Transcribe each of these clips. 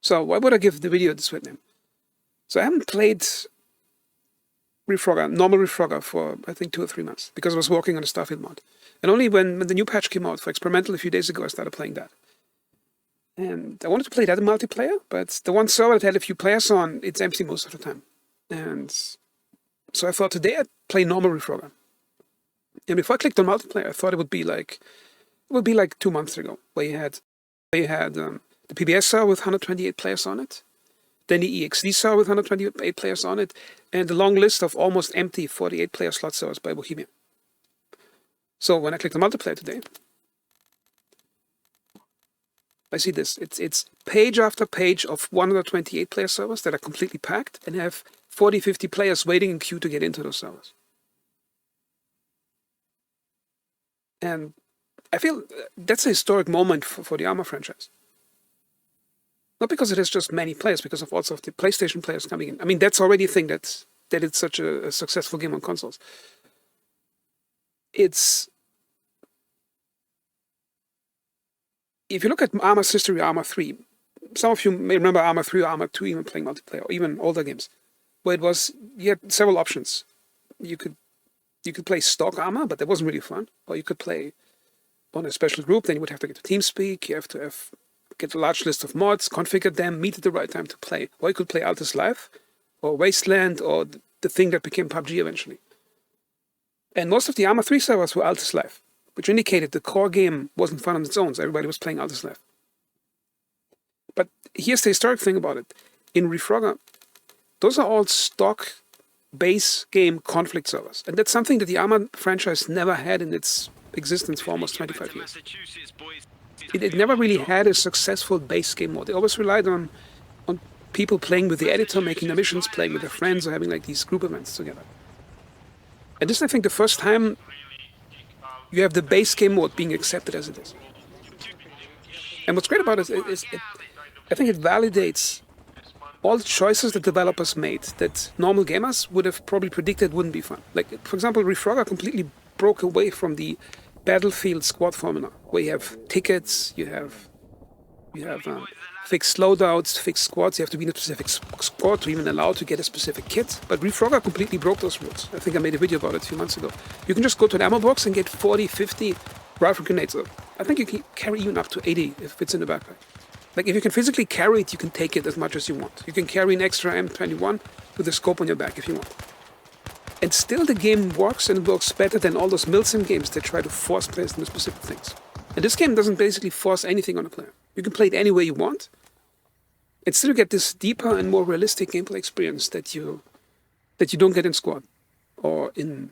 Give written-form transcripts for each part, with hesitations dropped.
So why would I give the video this weird name? So I haven't played refrogger, normal refrogger, for I think 2 or 3 months because I was working on a Starfield mod. And only when the new patch came out for experimental a few days ago, I started playing that. And I wanted to play that in multiplayer, but the one server that had a few players on, it's empty most of the time. And so I thought today I'd play normal refrogger. And before I clicked on multiplayer, I thought it would be like 2 months ago, where you had the PBS server with 128 players on it, then the EXD server with 128 players on it, and the long list of almost empty 48-player slot servers by Bohemia. So when I click on multiplayer today, I see this. It's page after page of 128-player servers that are completely packed and have 40, 50 players waiting in queue to get into those servers. And I feel that's a historic moment for the Arma franchise. Not because it has just many players, because of also of the PlayStation players coming in. I mean, that's already a thing that it's such a successful game on consoles. If you look at Arma's history, Arma 3, some of you may remember Arma 3 or Arma 2 even playing multiplayer, or even older games, where you had several options. You could play stock Arma, but that wasn't really fun. Or you could play on a special group, then you would have to get to TeamSpeak, you have to get a large list of mods, configure them, meet at the right time to play. Or you could play Altis Live, or Wasteland, or the thing that became PUBG eventually. And most of the Arma 3 servers were Altis Live, which indicated the core game wasn't fun on its own, so everybody was playing Altis Live. But here's the historic thing about it. In refrogger, those are all stock base game conflict servers. And that's something that the Arma franchise never had in its existence for almost 25 years. It never really had a successful base game mode. It always relied on people playing with the editor, making their missions, playing with their friends, or having like these group events together. And this is, I think, the first time you have the base game mode being accepted as it is. And what's great about it is I think it validates all the choices that developers made that normal gamers would have probably predicted wouldn't be fun. Like, for example, refrogger completely broke away from the Battlefield squad formula, where you have tickets, you have fixed loadouts, fixed squads. You have to be in a specific squad to even allow to get a specific kit. But refrogger completely broke those rules. I think I made a video about it a few months ago. You can just go to an ammo box and get 40, 50 rifle grenades. I think you can carry even up to 80 if it's in the backpack. Like, if you can physically carry it, you can take it as much as you want. You can carry an extra M21 with a scope on your back if you want. And still the game works, and it works better than all those Milsim games that try to force players into specific things. And this game doesn't basically force anything on a player. You can play it any way you want, and still get this deeper and more realistic gameplay experience that you don't get in Squad or in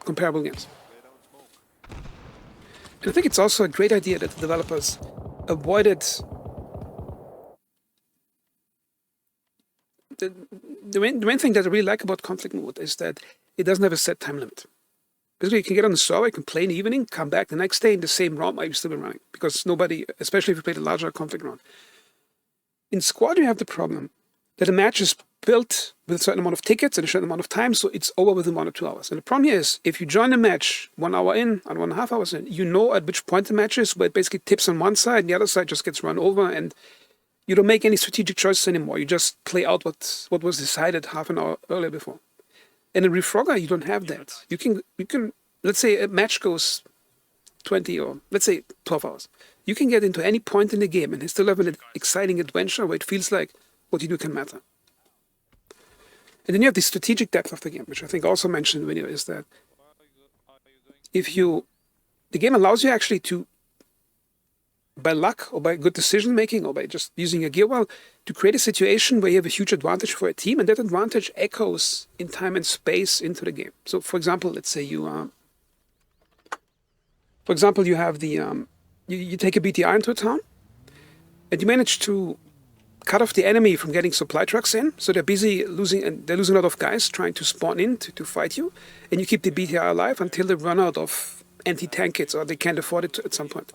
comparable games. And I think it's also a great idea that the developers avoided the main thing that I really like about conflict mode is that it doesn't have a set time limit. Basically, you can get on the server, you can play in the evening, come back the next day in the same round might still be running, because nobody, especially if you play the larger conflict round. In Squad, you have the problem that a match is built with a certain amount of tickets and a certain amount of time, so it's over within 1 or 2 hours. And the problem here is, if you join a match 1 hour in and 1.5 hours in, you know at which point the match is, where it basically tips on one side and the other side just gets run over, and you don't make any strategic choices anymore. You just play out what was decided half an hour earlier before. And in refrogger, you don't have that. You can, let's say a match goes 20 or let's say 12 hours. You can get into any point in the game and still have an exciting adventure where it feels like what you do can matter. And then you have the strategic depth of the game, which I think also mentioned in the video, is that the game allows you actually to, by luck or by good decision making or by just using a gear well, to create a situation where you have a huge advantage for a team, and that advantage echoes in time and space into the game. So, for example, let's say you have the you take a BTR into a town, and you manage to cut off the enemy from getting supply trucks in, so they're busy losing a lot of guys trying to spawn in to fight you, and you keep the BTR alive until they run out of anti-tank kits or they can't afford it at some point.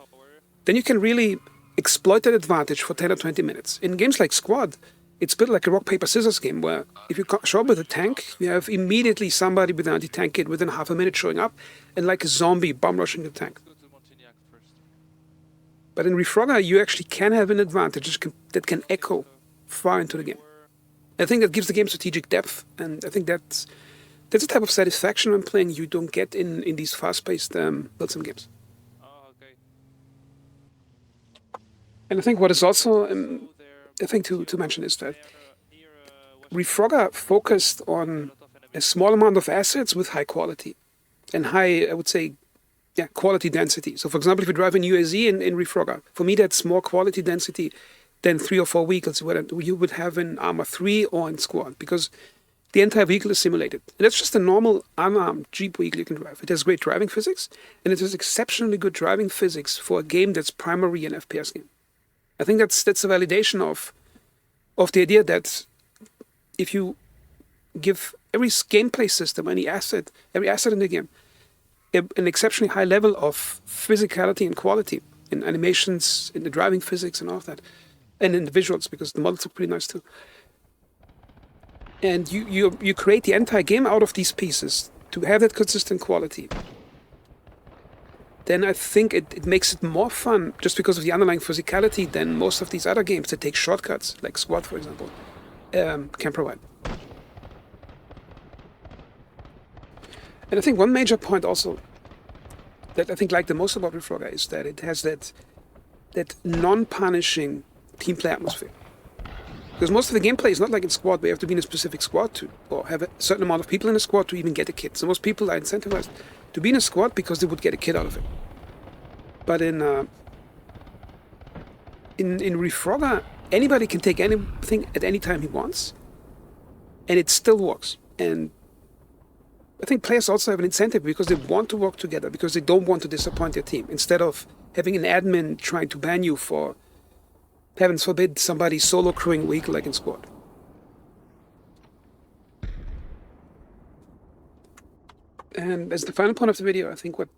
Then you can really exploit that advantage for 10 or 20 minutes. In games like Squad, it's built like a rock, paper, scissors game, where if you show up with a tank, you have immediately somebody with an anti-tank kit within half a minute showing up, and like a zombie bomb rushing the tank. But in refrogger, you actually can have an advantage that can echo far into the game. I think that gives the game strategic depth, and I think that's a type of satisfaction when playing you don't get in these fast-paced build sim games. And I think what is also a thing to mention is that Refrogger focused on a small amount of assets with high quality and high, I would say, quality density. So, for example, if you drive in UAZ in Refrogger, for me that's more quality density than 3 or 4 vehicles you would have in Arma 3 or in Squad, because the entire vehicle is simulated. And that's just a normal unarmed Jeep vehicle you can drive. It has great driving physics, and it has exceptionally good driving physics for a game that's primarily an FPS game. I think that's a validation of the idea that if you give every gameplay system, every asset in the game, an exceptionally high level of physicality and quality in animations, in the driving physics and all of that, and in the visuals, because the models look pretty nice too. And you create the entire game out of these pieces to have that consistent quality. Then I think it makes it more fun just because of the underlying physicality than most of these other games that take shortcuts, like Squad, for example, can provide. And I think one major point also that I think like the most about Refrogger is that it has that non-punishing team play atmosphere. Because most of the gameplay is not like in Squad, where you have to be in a specific squad to, or have a certain amount of people in a squad to even get a kit. So most people are incentivized to be in a squad because they would get a kit out of it. But in Refrogger, anybody can take anything at any time he wants, and it still works. And I think players also have an incentive because they want to work together, because they don't want to disappoint their team, instead of having an admin trying to ban you for, heavens forbid, somebody solo crewing a vehicle like in Squad. And as the final point of the video, I think what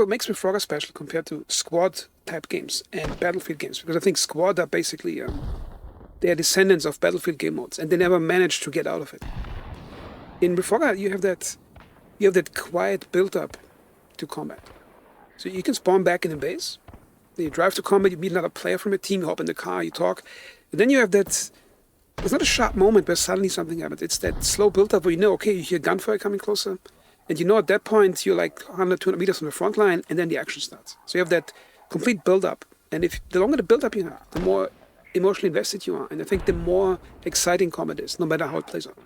makes Refrogger special compared to Squad type games and Battlefield games, because I think Squad are basically they are descendants of Battlefield game modes, and they never managed to get out of it. In Refrogger, you have that quiet build-up to combat. So you can spawn back in a base, then you drive to combat, you meet another player from your team, you hop in the car, you talk, and then you have that. It's not a sharp moment where suddenly something happens. It's that slow build-up where you know, okay, you hear gunfire coming closer, and you know at that point you're like 100, 200 meters from the front line, and then the action starts. So you have that complete build-up, and the longer the build-up you have, the more emotionally invested you are, and I think the more exciting combat is, no matter how it plays out.